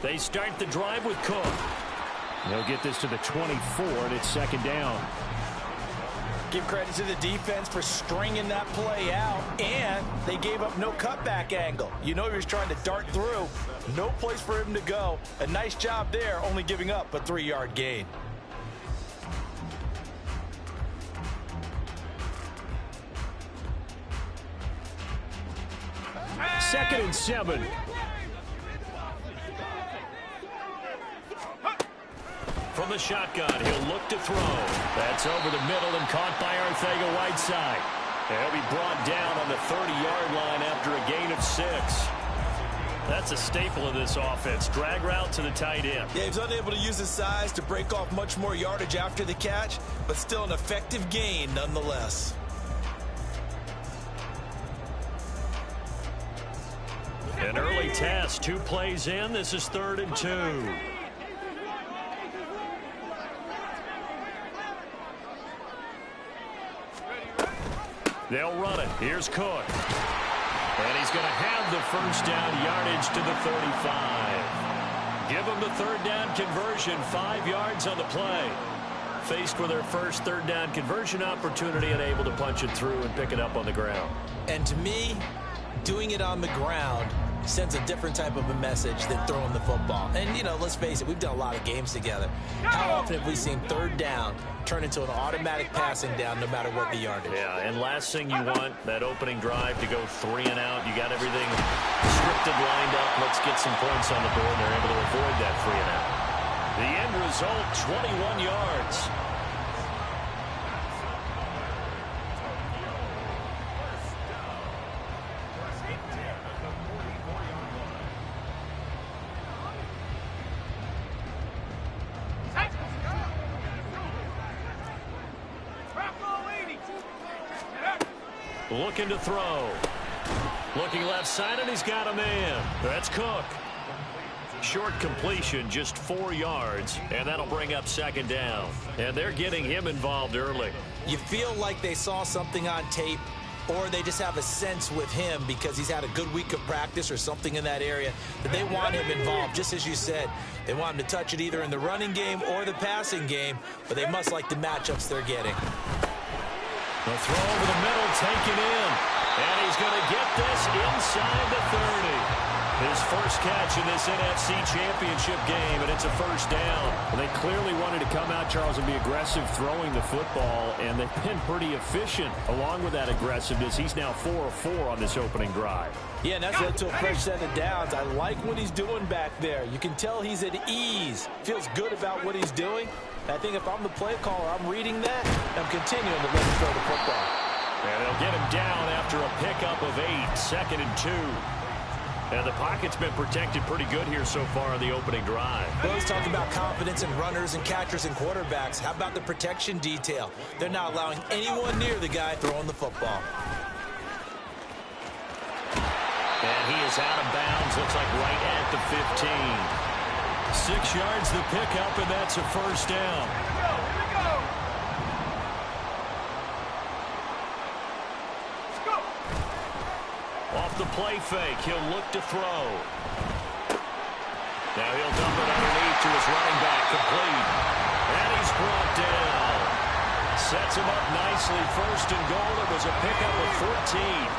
They start the drive with Cook. They'll get this to the 24, and it's second down. Give credit to the defense for stringing that play out, and they gave up no cutback angle. You know he was trying to dart through. No place for him to go. A nice job there, only giving up a 3-yard gain. Second and 7. From the shotgun, he'll look to throw. That's over the middle and caught by Arcega-Whiteside. He'll be brought down on the 30-yard line after a gain of 6. That's a staple of this offense. Drag route to the tight end. Yeah, he's unable to use his size to break off much more yardage after the catch, but still an effective gain nonetheless. An early test. 2 plays in. This is 3rd and 2. They'll run it. Here's Cook. And he's going to have the first down, yardage to the 35. Give them the 3rd down conversion, 5 yards on the play. Faced with their first 3rd down conversion opportunity and able to punch it through and pick it up on the ground. And to me, doing it on the ground sends a different type of a message than throwing the football. And, you know, let's face it, we've done a lot of games together. How often have we seen 3rd down turn into an automatic passing down no matter what the yardage? Yeah, and last thing you want, that opening drive to go 3 and out. You got everything scripted, lined up. Let's get some points on the board. And they're able to avoid that 3 and out. The end result, 21 yards. Looking to throw. Looking left side, and he's got a man. That's Cook. Short completion, just 4 yards, and that'll bring up 2nd down. And they're getting him involved early. You feel like they saw something on tape, or they just have a sense with him because he's had a good week of practice or something in that area that they want him involved, just as you said. They want him to touch it either in the running game or the passing game, but they must like the matchups they're getting. The throw over the middle, taken in. And he's going to get this inside the 30. His first catch in this NFC Championship game, and it's a first down. Well, they clearly wanted to come out, Charles, and be aggressive throwing the football, and they've been pretty efficient along with that aggressiveness. He's now 4 of 4 on this opening drive. Yeah, and that's led to a fresh set of downs. I like what he's doing back there. You can tell he's at ease, feels good about what he's doing. I think if I'm the play caller, I'm reading that, and I'm continuing to let him throw the football. And they'll get him down after a pickup of 8, 2nd and 2. And the pocket's been protected pretty good here so far on the opening drive. Well, he's talking about confidence in runners and catchers and quarterbacks. How about the protection detail? They're not allowing anyone near the guy throwing the football. And he is out of bounds, looks like right at the 15. 6 yards the pickup, and that's a first down. Off the play fake, he'll look to throw. Now he'll dump it underneath to his running back, complete. And he's brought down. Sets him up nicely, 1st and goal. It was a pickup of 14.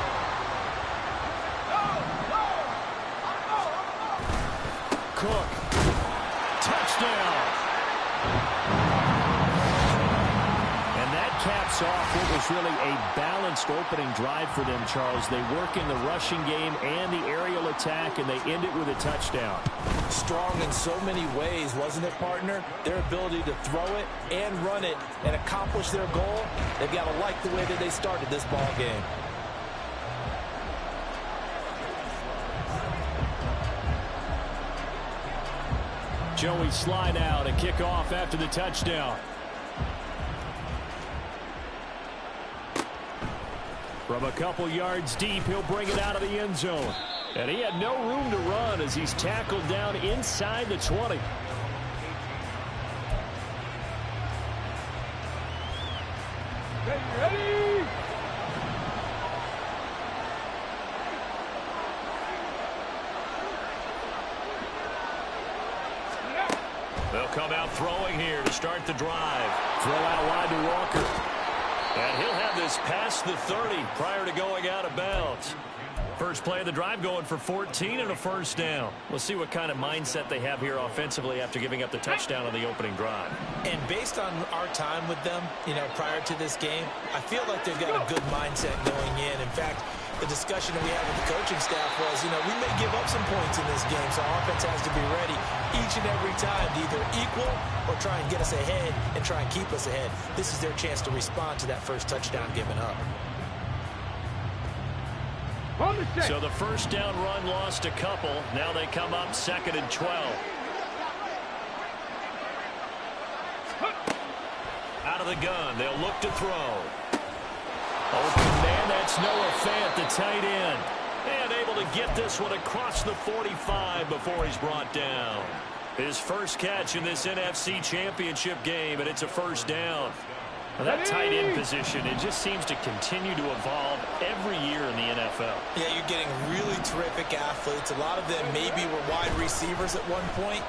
Cook. Touchdown. And that caps off what was really a balanced opening drive for them, Charles. They work in the rushing game and the aerial attack, and they end it with a touchdown. Strong in so many ways, wasn't it, partner? Their ability to throw it and run it and accomplish their goal, they've got to like the way that they started this ball game. Joey slide out and kick off after the touchdown. From a couple yards deep, he'll bring it out of the end zone. And he had no room to run as he's tackled down inside the 20. Ready! They'll come out throwing here to start the drive. Throw out wide to Walker. And he'll have this past the 30 prior to going out of bounds. First play of the drive going for 14 and a first down. We'll see what kind of mindset they have here offensively after giving up the touchdown on the opening drive. And based on our time with them, prior to this game, I feel like they've got a good mindset going in. In fact, the discussion that we had with the coaching staff was, we may give up some points in this game, so our offense has to be ready each and every time to either equal or try and get us ahead and try and keep us ahead. This is their chance to respond to that first touchdown given up. So the first down run lost a couple. Now they come up 2nd and 12. Out of the gun, they'll look to throw. Open man, that's Noah Fant, the tight end. And able to get this one across the 45 before he's brought down. His first catch in this NFC Championship game, and it's a first down. Well, that tight end position, it just seems to continue to evolve every year in the NFL. Yeah, you're getting really terrific athletes. A lot of them maybe were wide receivers at one point.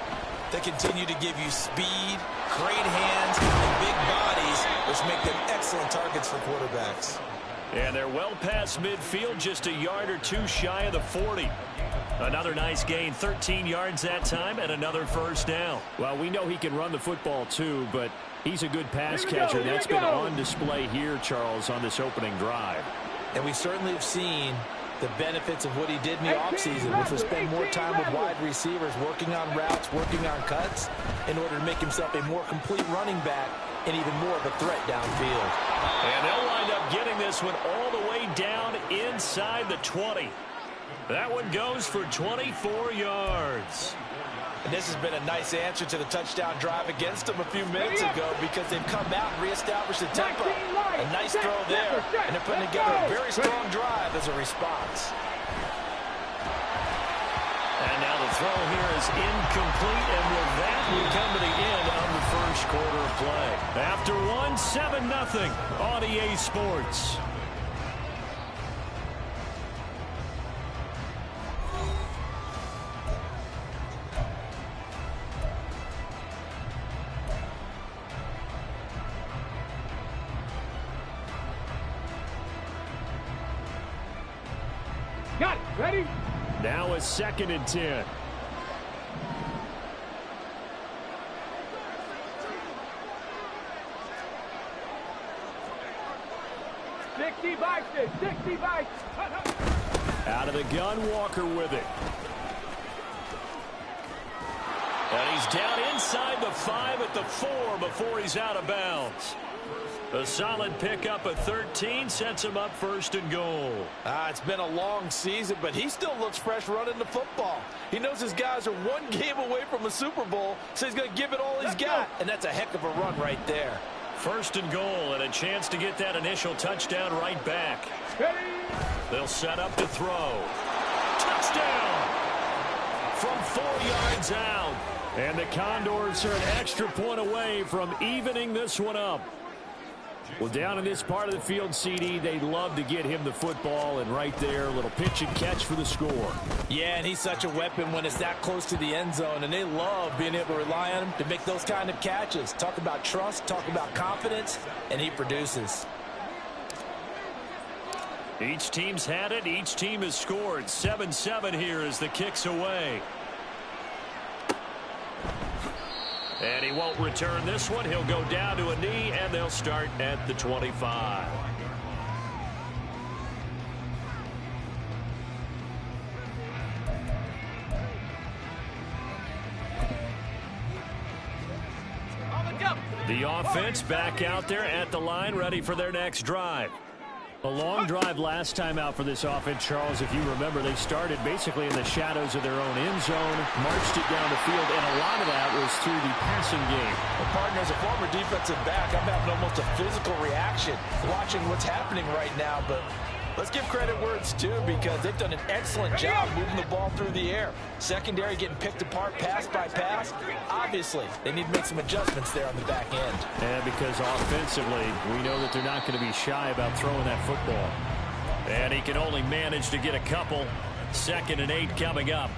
They continue to give you speed, great hands, and big bodies, which make them excellent targets for quarterbacks. And they're well past midfield, just a yard or two shy of the 40. Another nice gain, 13 yards that time, and another first down. Well, we know he can run the football too, but he's a good pass catcher. That's been on display here, Charles, on this opening drive. And we certainly have seen the benefits of what he did in the offseason, which was spend more time with wide receivers, working on routes, working on cuts, in order to make himself a more complete running back and even more of a threat downfield. And they'll wind up getting this one all the way down inside the 20. That one goes for 24 yards. And this has been a nice answer to the touchdown drive against them a few minutes ago because they've come out and reestablished the tempo. A nice throw there, and they're putting together a very strong drive as a response. And now the throw here is incomplete, and with that, we come to the end of the first quarter of play. After one, 7-0 on EA Sports. Got it. Ready? Now it's 2nd and 10. Out of the gun, Walker with it. And he's down inside the 5 at the 4 before he's out of bounds. A solid pickup of 13 sets him up 1st and goal. It's been a long season, but he still looks fresh running the football. He knows his guys are one game away from a Super Bowl, so he's going to give it all he's got. And that's a heck of a run right there. 1st and goal, and a chance to get that initial touchdown right back. They'll set up to throw. Touchdown! From 4 yards out. And the Condors are an extra point away from evening this one up. Well, down in this part of the field, CD, they love to get him the football, and right there, a little pitch and catch for the score. Yeah, and he's such a weapon when it's that close to the end zone, and they love being able to rely on him to make those kind of catches. Talk about trust, talk about confidence, and he produces. Each team's had it. Each team has scored. 7-7 here as the kick's away. And he won't return this one. He'll go down to a knee, and they'll start at the 25. The offense back out there at the line, ready for their next drive. A long drive last time out for this offense, Charles. If you remember, they started basically in the shadows of their own end zone, marched it down the field, and a lot of that was through the passing game. Well, partner, as a former defensive back, I'm having almost a physical reaction watching what's happening right now, but let's give credit where it's due because they've done an excellent job moving the ball through the air. Secondary getting picked apart pass by pass. Obviously, they need to make some adjustments there on the back end. And because offensively, we know that they're not going to be shy about throwing that football. And he can only manage to get a couple. 2nd and 8 coming up.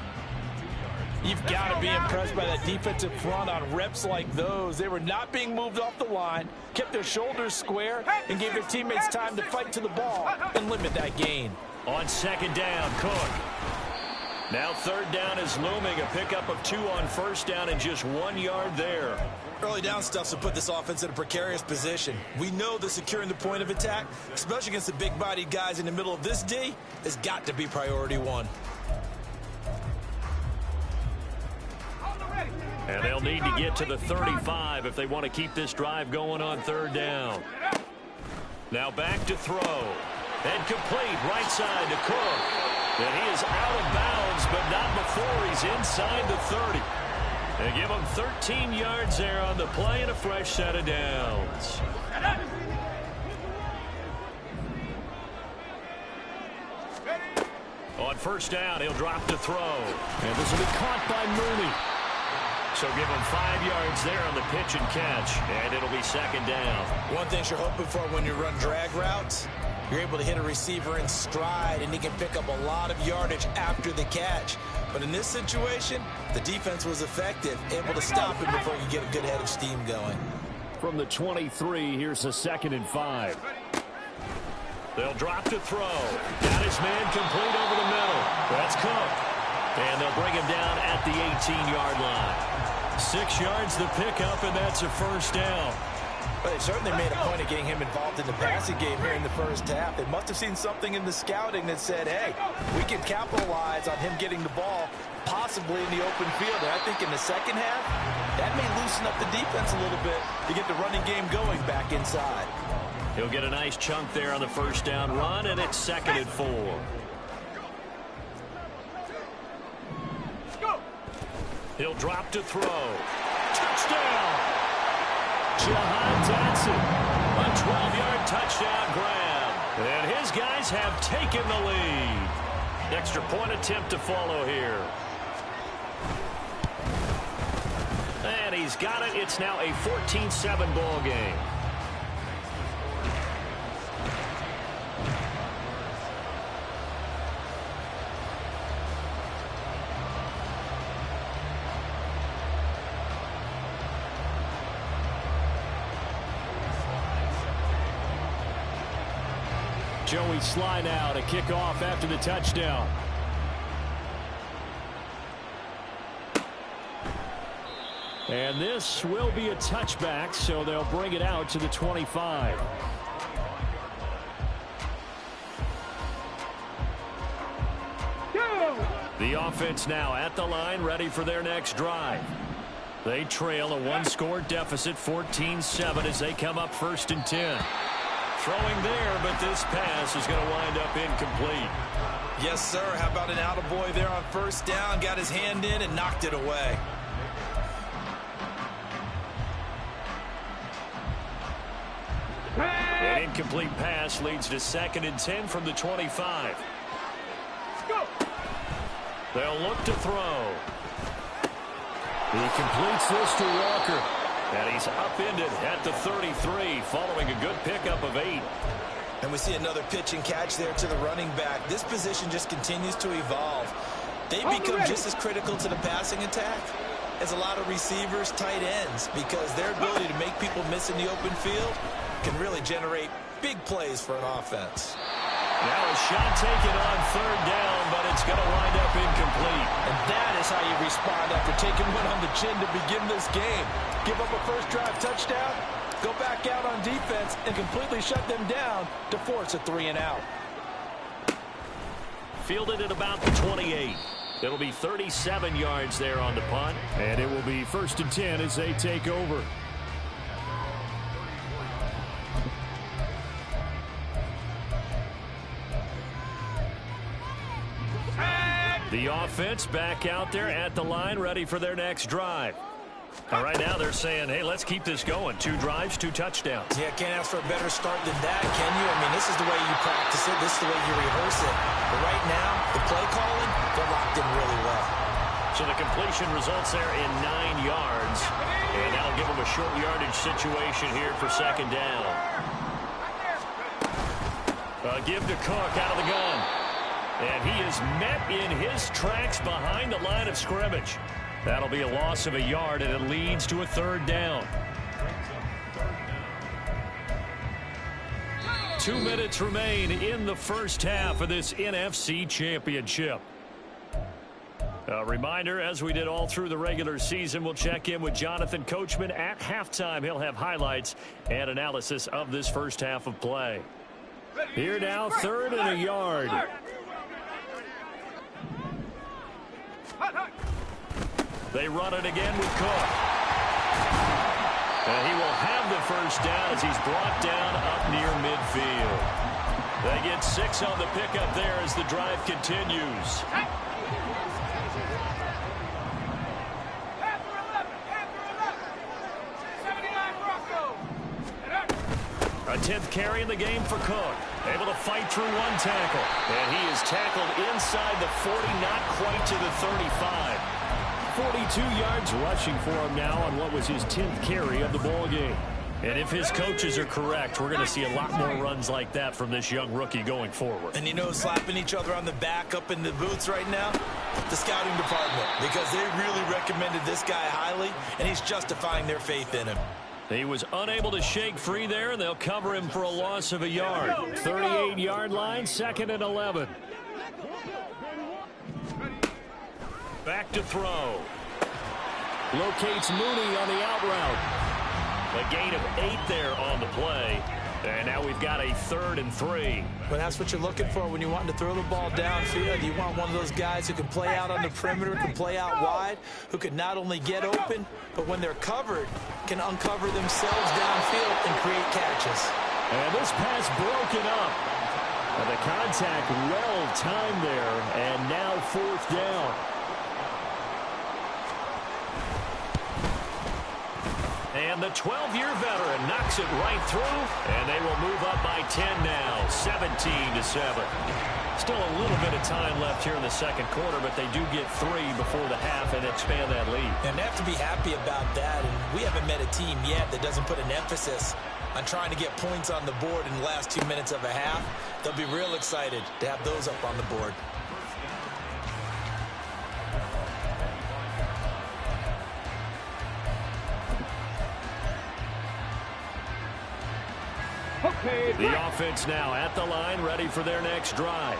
You've got to be impressed by that defensive front on reps like those. They were not being moved off the line, kept their shoulders square, and gave their teammates time to fight to the ball and limit that gain. On second down, Cook. Now third down is looming. A pickup of 2 on first down and just 1 yard there. Early down stuff's to put this offense in a precarious position. We know that securing the point of attack, especially against the big-bodied guys in the middle of this D, has got to be priority 1. And they'll need to get to the 35 if they want to keep this drive going on third down. Now back to throw. And complete right side to Cook. And he is out of bounds, but not before he's inside the 30. They give him 13 yards there on the play and a fresh set of downs. On first down, he'll drop to throw. And this will be caught by Mooney. So give him 5 yards there on the pitch and catch, and it'll be second down. One thing you're hoping for when you run drag routes, you're able to hit a receiver in stride, and he can pick up a lot of yardage after the catch. But in this situation, the defense was effective, able to stop him before you get a good head of steam going. From the 23, here's a 2nd and 5. They'll drop to throw. Got his man complete over the middle. That's Cook. And they'll bring him down at the 18-yard line. 6 yards the pickup, and that's a first down. But they certainly made a point of getting him involved in the passing game here in the first half. They must have seen something in the scouting that said, hey, we can capitalize on him getting the ball possibly in the open field. And I think in the second half, that may loosen up the defense a little bit to get the running game going back inside. He'll get a nice chunk there on the first down run, and it's 2nd and 4. He'll drop to throw. Touchdown! Jahan Dotson. A 12-yard touchdown grab. And his guys have taken the lead. Extra point attempt to follow here. And he's got it. It's now a 14-7 ball game. Joey Sly now to kick off after the touchdown. And this will be a touchback, so they'll bring it out to the 25. The offense now at the line, ready for their next drive. They trail a 1-score deficit, 14-7, as they come up 1st and 10. Throwing there, but this pass is going to wind up incomplete. Yes, sir. How about an attaboy there on first down? Got his hand in and knocked it away. An incomplete pass leads to 2nd and 10 from the 25. They'll look to throw. He completes this to Walker. And he's upended at the 33 following a good pickup of 8. And we see another pitch and catch there to the running back. This position just continues to evolve. They become just as critical to the passing attack as a lot of receivers, tight ends, because their ability to make people miss in the open field can really generate big plays for an offense. Now a shot taken on third down, but it's going to wind up incomplete. And that is how you respond after taking one on the chin to begin this game. Give up a first drive touchdown, go back out on defense, and completely shut them down to force a 3-and-out. Fielded at about the 28. It'll be 37 yards there on the punt. And it will be 1st and 10 as they take over. The offense back out there at the line, ready for their next drive. And right now they're saying, hey, let's keep this going. 2 drives, 2 touchdowns. Yeah, can't ask for a better start than that, can you? I mean, this is the way you practice it. This is the way you rehearse it. But right now, the play calling, they're locked in really well. So the completion results there in 9 yards. And that'll give them a short yardage situation here for 2nd down. Give to Cook out of the gun. And he is met in his tracks behind the line of scrimmage. That'll be a loss of a yard, and it leads to a third down. 2 minutes remain in the first half of this NFC Championship. A reminder, as we did all through the regular season, we'll check in with Jonathan Coachman at halftime. He'll have highlights and analysis of this first half of play. Here now, 3rd and a yard. They run it again with Cook. And he will have the first down as he's brought down up near midfield. They get 6 on the pickup there as the drive continues. A 10th carry in the game for Cook. Able to fight through one tackle. And he is tackled inside the 40, not quite to the 35. 42 yards rushing for him now on what was his 10th carry of the ball game. And if his coaches are correct, we're going to see a lot more runs like that from this young rookie going forward. And you know, slapping each other on the back up in the booths right now, the scouting department, because they really recommended this guy highly, and he's justifying their faith in him. He was unable to shake free there, and they'll cover him for a loss of a yard. 38-yard line, 2nd and 11. Back to throw. Locates Mooney on the out route. A gain of 8 there on the play. And now we've got a 3rd and 3. But that's what you're looking for when you want to throw the ball downfield. You want one of those guys who can play out on the perimeter, can play out wide, who can not only get open, but when they're covered, can uncover themselves downfield and create catches. And this pass broken up. And the contact well timed there, and now 4th down. And the 12-year veteran knocks it right through, and they will move up by 10 now, 17-7. Still a little bit of time left here in the second quarter, but they do get 3 before the half and expand that lead. And they have to be happy about that, and we haven't met a team yet that doesn't put an emphasis on trying to get points on the board in the last 2 minutes of a half. They'll be real excited to have those up on the board. The offense now at the line, ready for their next drive.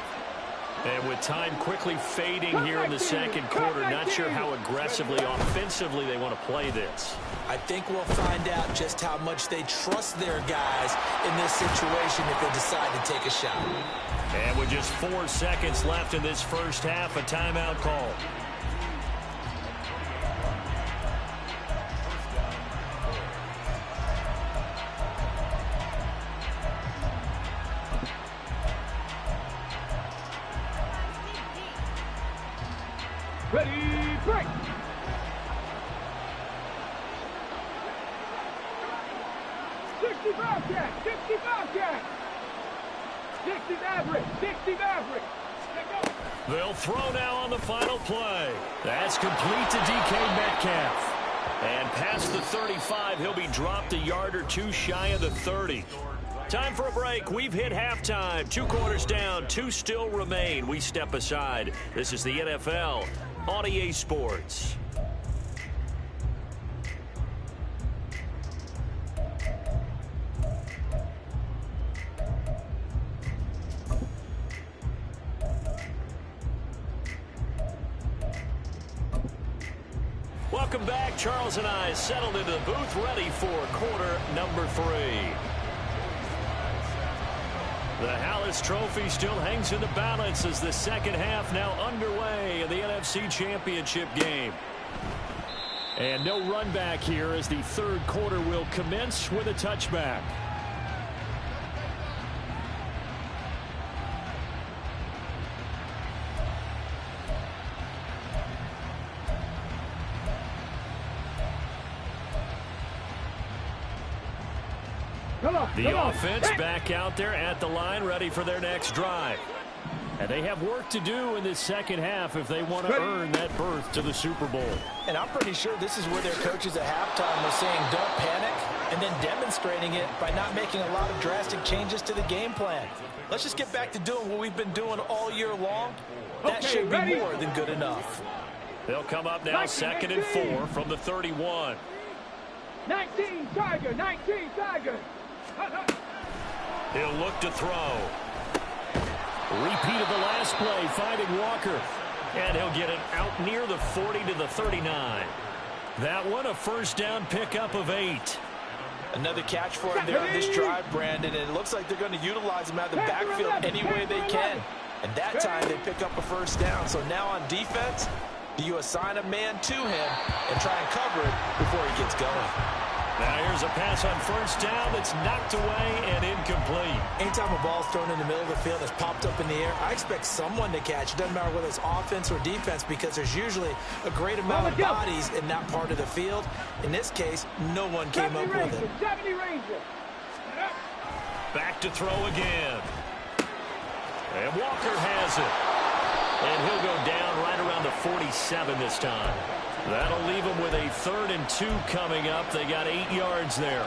And with time quickly fading here in the second quarter, not sure how aggressively, offensively they want to play this. I think we'll find out just how much they trust their guys in this situation if they decide to take a shot. And with just 4 seconds left in this first half, a timeout call. Ready, break! 65 catch, 65 catch! 60 average, 60 average! They'll throw now on the final play. That's complete to DK Metcalf. And past the 35, he'll be dropped a yard or 2 shy of the 30. Time for a break. We've hit halftime. 2 quarters down, 2 still remain. We step aside. This is the NFL on EA Sports. Welcome back. Charles and I settled into the booth, ready for quarter number 3. The Hallis Trophy still hangs in the balance as the second half now underway in the NFC Championship game. And no run back here as the third quarter will commence with a touchback. The offense back out there at the line, ready for their next drive. And they have work to do in this second half if they want to earn that berth to the Super Bowl. And I'm pretty sure this is where their coaches at halftime were saying, don't panic. and then demonstrating it by not making a lot of drastic changes to the game plan. Let's just get back to doing what we've been doing all year long. That should be more than good enough. They'll come up now 2nd and 4 from the 31. 19 Tiger, 19 Tiger. He'll look to throw. Repeat of the last play, finding Walker. And he'll get it out near the 40 to the 39. That one a first down pickup of 8. Another catch for him there on this drive, Brandon, and it looks like they're going to utilize him out of the backfield any way they can. And that time they pick up a first down. So now on defense, do you assign a man to him and try and cover it before he gets going? Now here's a pass on first down that's knocked away and incomplete. Anytime a ball's thrown in the middle of the field that's popped up in the air, I expect someone to catch. It doesn't matter whether it's offense or defense, because there's usually a great amount of bodies in that part of the field. In this case, no one came up with it. Back to throw again. And Walker has it. And he'll go down right around the 47 this time. That'll leave them with a 3rd and 2 coming up. They got 8 yards there.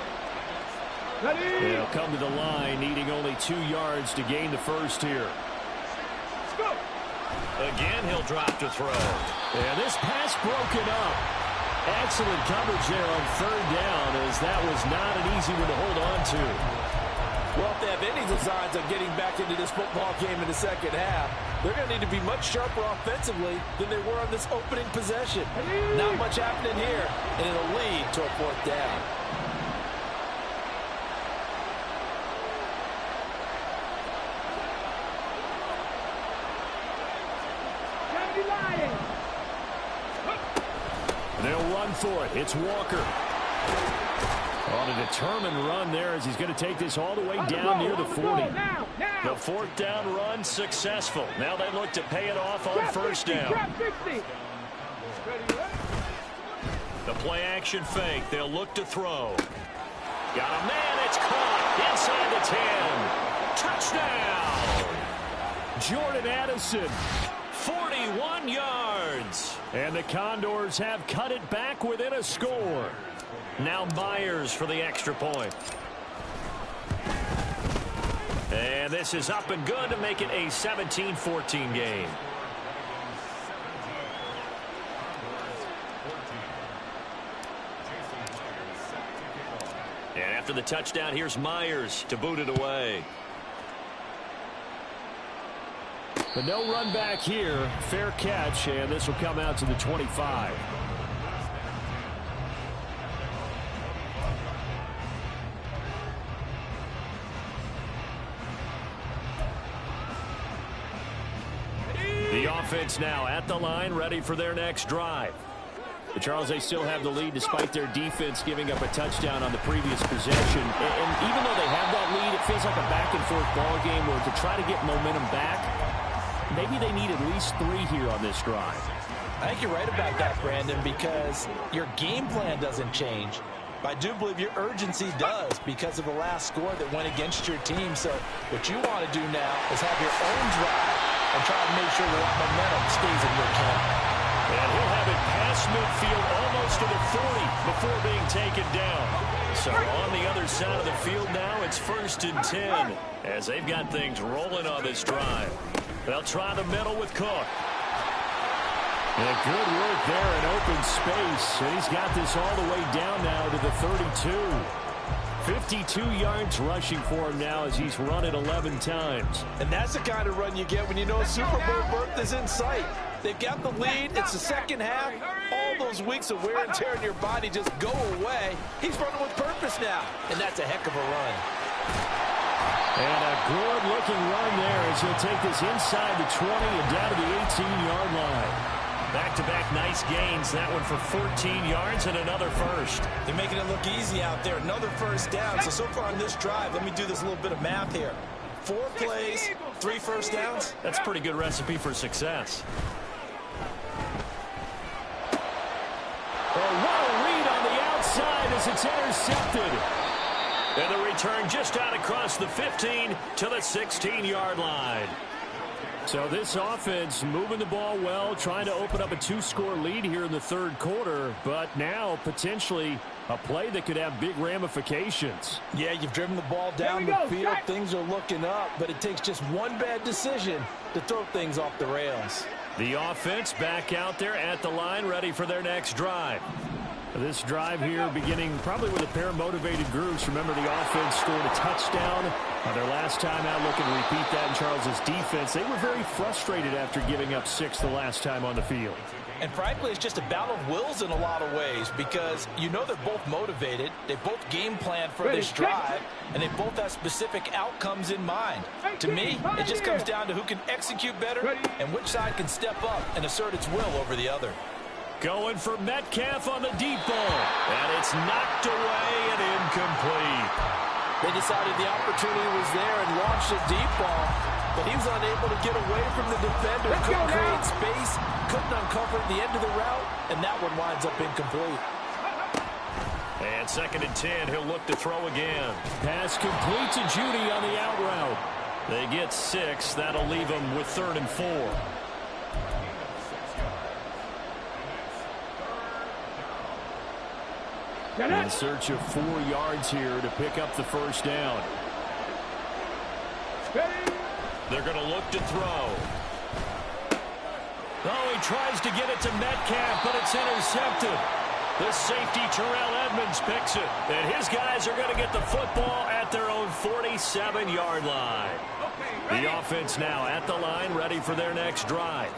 They'll come to the line, needing only 2 yards to gain the first here. Again, he'll drop to throw. And this pass broken up. Excellent coverage there on 3rd down, as that was not an easy one to hold on to. Well, if they have any designs on getting back into this football game in the second half, they're going to need to be much sharper offensively than they were on this opening possession. Not much happening here, and it'll lead to a 4th down. They'll run for it. It's Walker. On a determined run there, as he's going to take this all the way down near the 40. The 4th down run successful. Now they look to pay it off on first down. The play action fake. They'll look to throw. Got a man. It's caught inside the 10. Touchdown. Jordan Addison. 41 yards. And the Condors have cut it back within a score. Now Myers for the extra point. And this is up and good to make it a 17-14 game. And after the touchdown, here's Myers to boot it away. But no run back here. Fair catch, and this will come out to the 25. The offense now at the line, ready for their next drive. But Charles, they still have the lead despite their defense giving up a touchdown on the previous possession. And even though they have that lead, it feels like a back-and-forth ball game where to try to get momentum back, maybe they need at least 3 here on this drive. I think you're right about that, Brandon, because your game plan doesn't change. But I do believe your urgency does because of the last score that went against your team. So what you want to do now is have your own drive and try to make sure that momentum stays in your camp. And he'll have it past midfield almost to the 40 before being taken down. So on the other side of the field now, it's 1st and 10 as they've got things rolling on this drive. They'll try the middle with Cook. And good work there in open space. And he's got this all the way down now to the 32. 52 yards rushing for him now as he's run it 11 times. And that's the kind of run you get when you know a Super Bowl berth is in sight. They've got the lead. It's the second half. All those weeks of wear and tear in your body just go away. He's running with purpose now. And that's a heck of a run. And a good-looking run there as he'll take this inside the 20 and down to the 18-yard line. Back-to-back nice gains. That one for 14 yards and another first. They're making it look easy out there. Another first down. So far on this drive, let me do this little bit of math here. 4 plays, 3 first downs. That's a pretty good recipe for success. Oh, what a read on the outside as it's intercepted. And the return just out across the 15 to the 16-yard line. So this offense moving the ball well, trying to open up a 2-score lead here in the third quarter, but now potentially a play that could have big ramifications. Yeah, you've driven the ball down the field. Things are looking up, but it takes just one bad decision to throw things off the rails. The offense back out there at the line, ready for their next drive. This drive here beginning probably with a pair of motivated groups. Remember, the offense scored a touchdown their last time out, looking to repeat that in Charles's defense. They were very frustrated after giving up 6 the last time on the field. And frankly, it's just a battle of wills in a lot of ways because you know they're both motivated. They both game plan for this drive, and they both have specific outcomes in mind. To me, it just comes down to who can execute better and which side can step up and assert its will over the other. Going for Metcalf on the deep ball. And it's knocked away and incomplete. They decided the opportunity was there and launched a deep ball, but he was unable to get away from the defender. Couldn't create space, couldn't uncover the end of the route, and that one winds up incomplete. And 2nd and 10, he'll look to throw again. Pass complete to Judy on the out route. They get 6. That'll leave them with 3rd and 4. In search of 4 yards here to pick up the first down. They're going to look to throw. Oh, he tries to get it to Metcalf, but it's intercepted. The safety, Terrell Edmonds, picks it. And his guys are going to get the football at their own 47-yard line. The offense now at the line, ready for their next drive.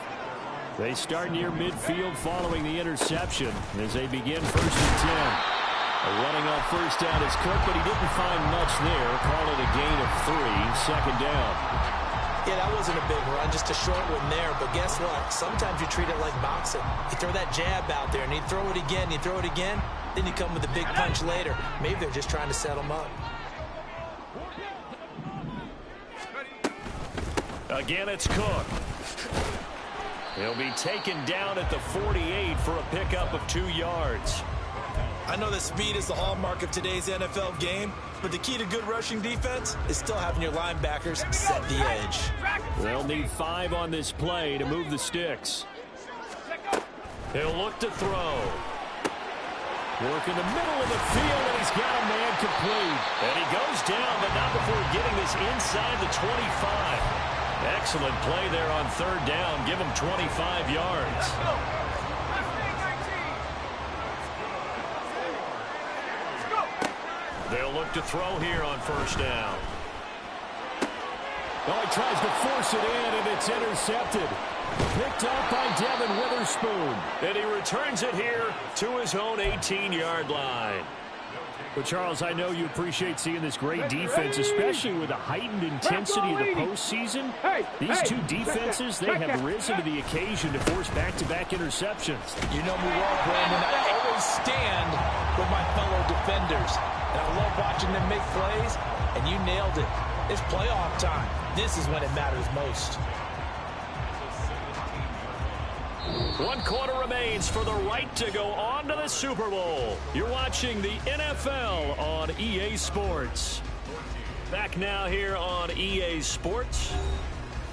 They start near midfield following the interception as they begin 1st and 10. Running off first down is Cook, but he didn't find much there. Call it a gain of 3, 2nd down. Yeah, that wasn't a big run, just a short one there. But guess what? Sometimes you treat it like boxing. You throw that jab out there, and you throw it again, you throw it again, then you come with a big punch later. Maybe they're just trying to set them up. Again, it's Cook. He'll be taken down at the 48 for a pickup of 2 yards. I know that speed is the hallmark of today's NFL game, but the key to good rushing defense is still having your linebackers set the edge. They'll need 5 on this play to move the sticks. He'll look to throw. Work in the middle of the field, and he's got a man complete. And he goes down, but not before getting this inside the 25. Excellent play there on 3rd down. Give him 25 yards. They'll look to throw here on 1st down. Oh, he tries to force it in, and it's intercepted. Picked up by Devin Witherspoon. And he returns it here to his own 18-yard line. Well, Charles, I know you appreciate seeing this great defense, especially with the heightened intensity of the postseason. These two defenses, they have risen to the occasion to force back-to-back interceptions. You know me well, Brandon. I always stand with my fellow defenders. And I love watching them make plays, and you nailed it. It's playoff time. This is when it matters most. 1 quarter remains for the right to go on to the Super Bowl. You're watching the NFL on EA Sports. Back now here on EA Sports.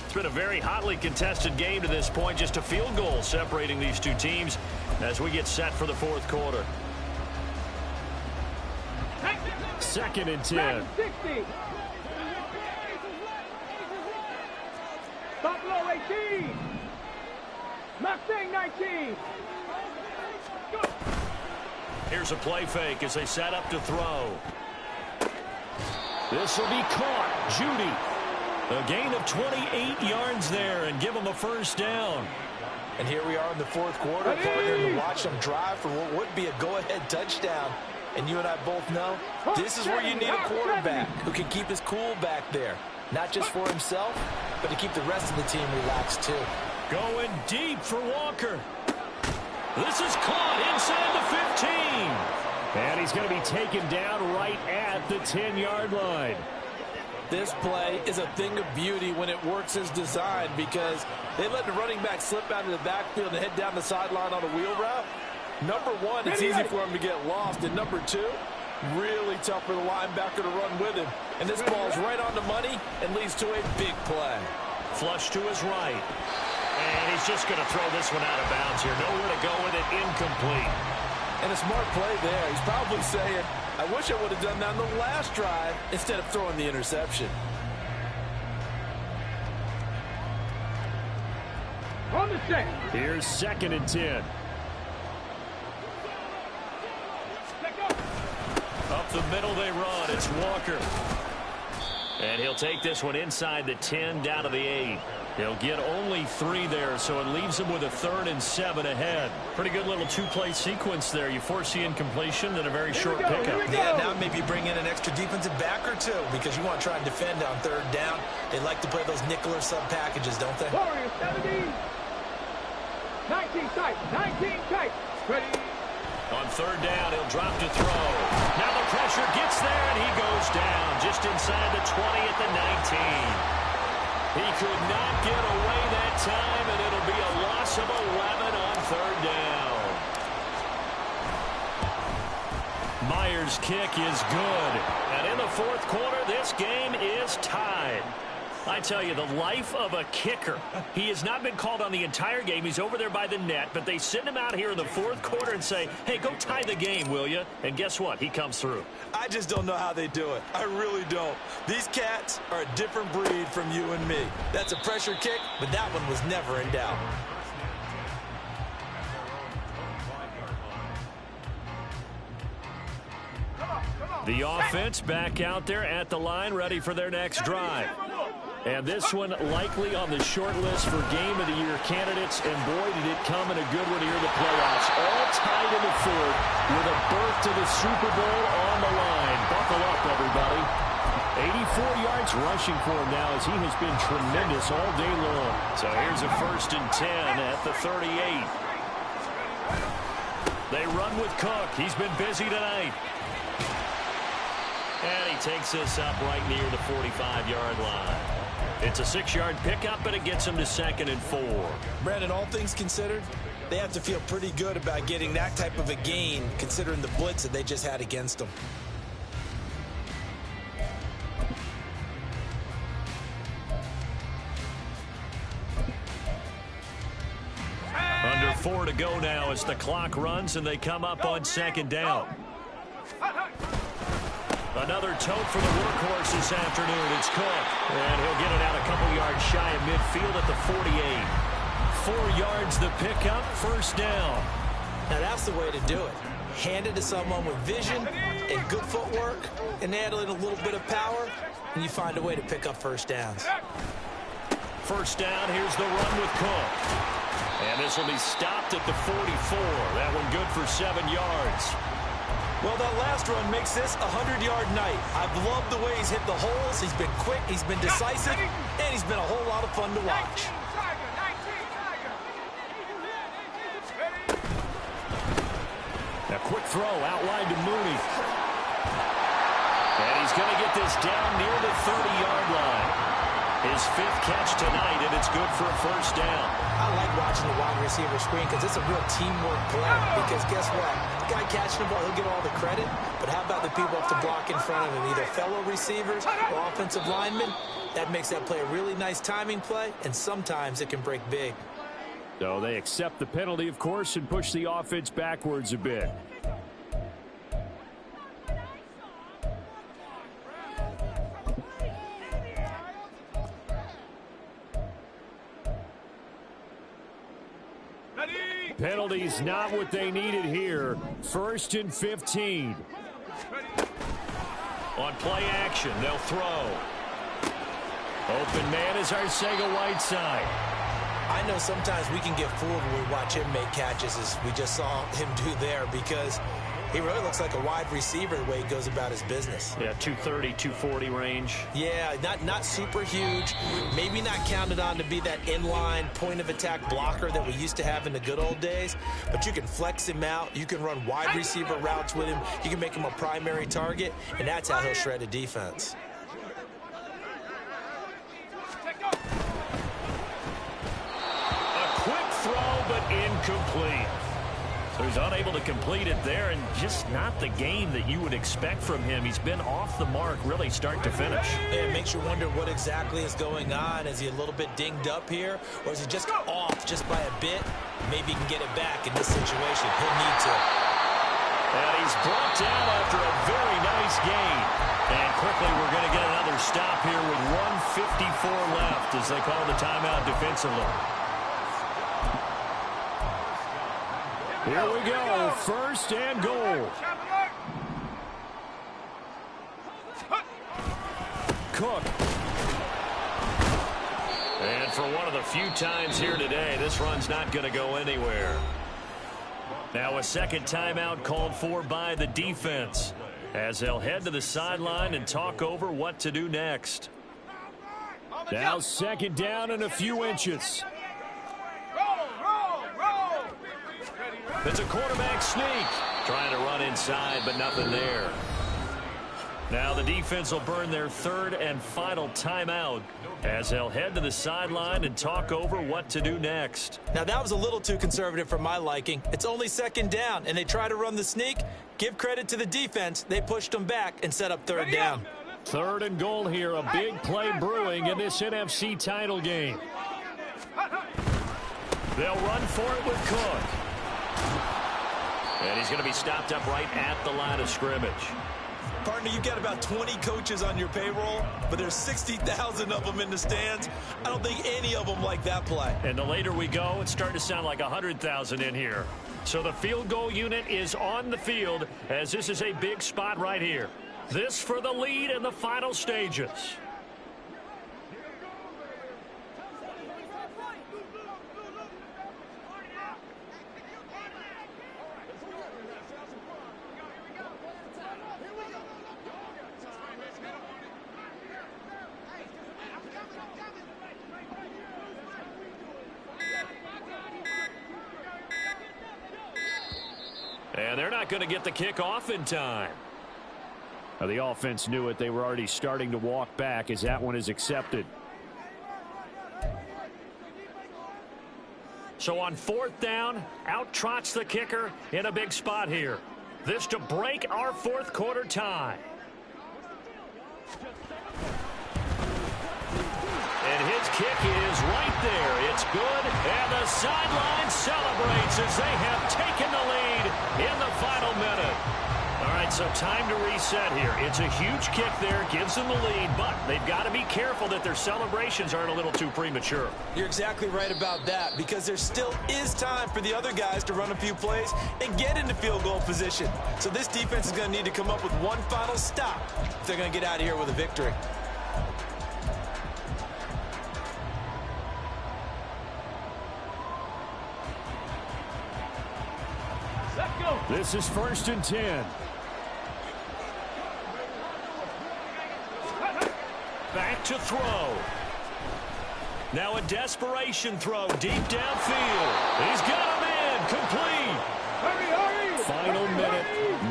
It's been a very hotly contested game to this point. Just a field goal separating these two teams as we get set for the 4th quarter. 2nd and 10. 60. Buffalo 18. Mustang 19. Here's a play fake as they set up to throw. This will be caught. Judy. A gain of 28 yards there and give them a 1st down. And here we are in the 4th quarter, partner, to watch them drive for what would be a go-ahead touchdown. And you and I both know this is where you need a quarterback who can keep his cool back there. Not just for himself, but to keep the rest of the team relaxed too. Going deep for Walker. This is caught inside the 15. And he's going to be taken down right at the 10-yard line. This play is a thing of beauty when it works as designed because they let the running back slip out of the backfield and head down the sideline on a wheel route. Number 1, it's easy for him to get lost. And number 2, really tough for the linebacker to run with him. And this ball's right on the money and leads to a big play. flush to his right. And he's just going to throw this one out of bounds here. Nowhere to go with it. Incomplete. And a smart play there. He's probably saying, I wish I would have done that on the last drive instead of throwing the interception. On the set. Here's 2nd and 10. Up the middle they run. It's Walker. And he'll take this one inside the 10 down to the 8. He'll get only 3 there, so it leaves him with a 3rd and 7 ahead. Pretty good little 2-play sequence there. You force the incompletion and a very short pickup. Yeah, now maybe bring in an extra defensive back or two because you want to try and defend on 3rd down. They like to play those nickel or sub packages, don't they? Warriors 17. 19 tight. 19 tight. Ready. On 3rd down, he'll drop to throw. Now the pressure gets there, and he goes down just inside the 20 at the 19. He could not get away that time, and it'll be a loss of 11 on 3rd down. Myers' kick is good. And in the 4th quarter, this game is tied. I tell you, the life of a kicker. He has not been called on the entire game. He's over there by the net, but they send him out here in the 4th quarter and say, hey, go tie the game, will you? And guess what? He comes through. I just don't know how they do it. I really don't. These cats are a different breed from you and me. That's a pressure kick, but that one was never in doubt. The offense back out there at the line, ready for their next drive. And this one likely on the short list for Game of the Year candidates. And boy, did it come in a good one here in the playoffs. All tied in the 4th with a berth to the Super Bowl on the line. Buckle up, everybody. 84 yards rushing for him now as he has been tremendous all day long. So here's a 1st and 10 at the 38. They run with Cook. He's been busy tonight. And he takes this up right near the 45-yard line. It's a 6-yard pickup, but it gets him to 2nd and 4. Brandon, all things considered, they have to feel pretty good about getting that type of a gain, considering the blitz that they just had against them. Under 4 to go now as the clock runs, and they come up on 2nd down. Another tote for the workhorse this afternoon. It's Cook. And he'll get it out a couple yards shy of midfield at the 48. 4 yards the pickup, 1st down. Now that's the way to do it. Hand it to someone with vision and good footwork and add in a little bit of power, and you find a way to pick up 1st downs. 1st down, here's the run with Cook. And this will be stopped at the 44. That one good for 7 yards. Well, that last run makes this a 100-yard night. I've loved the way he's hit the holes. He's been quick, he's been decisive, and he's been a whole lot of fun to watch. A quick throw outlined to Mooney. And he's going to get this down near the 30-yard line. His 5th catch tonight, and it's good for a 1st down. I like watching the wide receiver screen because it's a real teamwork play. Because guess what? The guy catching the ball, he'll get all the credit. But how about the people off the block in front of him, either fellow receivers or offensive linemen? That makes that play a really nice timing play, and sometimes it can break big. So they accept the penalty, of course, and push the offense backwards a bit. Penalties not what they needed here. 1st and 15. On play action, they'll throw. Open man is Arcega-Whiteside. I know sometimes we can get fooled when we watch him make catches, as we just saw him do there, because he really looks like a wide receiver the way he goes about his business. Yeah, 230, 240 range. Yeah, not super huge. Maybe not counted on to be that inline point-of-attack blocker that we used to have in the good old days. But you can flex him out. You can run wide receiver routes with him. You can make him a primary target, and that's how he'll shred a defense. A quick throw, but incomplete. So he's unable to complete it there, and just not the game that you would expect from him. He's been off the mark really start to finish. It makes you wonder what exactly is going on. Is he a little bit dinged up here, or is he just off just by a bit? Maybe he can get it back in this situation. He'll need to. And he's brought down after a very nice gain. And quickly we're going to get another stop here with 1:54 left as they call the timeout defensively. Here we go, first and goal. Cook. And for one of the few times here today, this run's not going to go anywhere. Now a second timeout called for by the defense as they'll head to the sideline and talk over what to do next. Now second down and a few inches. It's a quarterback sneak. Trying to run inside, but nothing there. Now the defense will burn their third and final timeout as they'll head to the sideline and talk over what to do next. Now that was a little too conservative for my liking. It's only second down, and they try to run the sneak. Give credit to the defense. They pushed them back and set up third down. Third and goal here. A big play brewing in this NFC title game. They'll run for it with Cook. And he's going to be stopped up right at the line of scrimmage. Partner, you've got about 20 coaches on your payroll, but there's 60,000 of them in the stands. I don't think any of them like that play. And the later we go, it's starting to sound like 100,000 in here. So the field goal unit is on the field as this is a big spot right here. This for the lead in the final stages. And they're not going to get the kick off in time. Now, the offense knew it. They were already starting to walk back as that one is accepted. So on fourth down, out trots the kicker in a big spot here. This to break our fourth quarter tie. And his kick is right there. It's good. And the sideline celebrates as they have taken the lead in the final minute. All right, so time to reset here. It's a huge kick there, gives them the lead, but they've got to be careful that their celebrations aren't a little too premature. You're exactly right about that, because there still is time for the other guys to run a few plays and get into field goal position. So this defense is going to need to come up with one final stop if they're going to get out of here with a victory. This is first and 10. Back to throw. Now a desperation throw deep downfield. He's got him in. Complete. Final minute.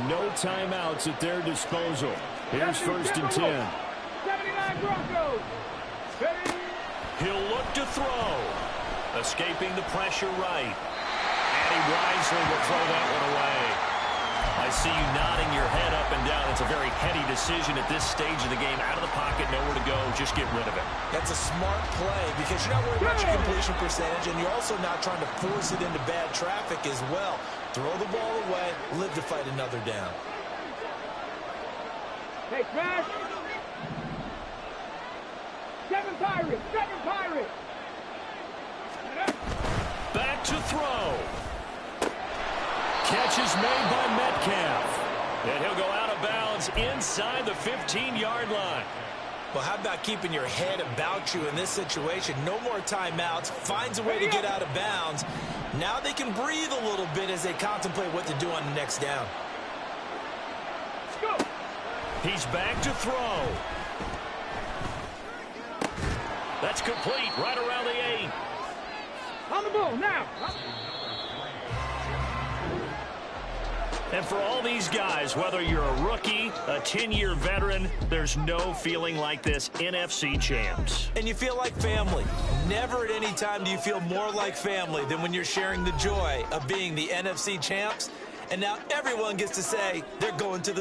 No timeouts at their disposal. Here's first and 10. 79 Broncos. He'll look to throw. Escaping the pressure right. And he wisely will throw that one away. I see you nodding your head up and down. It's a very heady decision at this stage of the game. Out of the pocket, nowhere to go. Just get rid of it. That's a smart play because you're not worried about your completion percentage, and you're also not trying to force it into bad traffic as well. Throw the ball away, live to fight another down. Hey, smash. 7 Pirates. 7 Pirates. Back to throw. Catch is made by Metcalf. And he'll go out of bounds inside the 15-yard line. Well, how about keeping your head about you in this situation? No more timeouts. Finds a way to get out of bounds. Now they can breathe a little bit as they contemplate what to do on the next down. Go. He's back to throw. That's complete right around the 8. On the ball now. And for all these guys, whether you're a rookie, a 10-year veteran, there's no feeling like this NFC champs. And you feel like family. Never at any time do you feel more like family than when you're sharing the joy of being the NFC champs. And now everyone gets to say they're going to the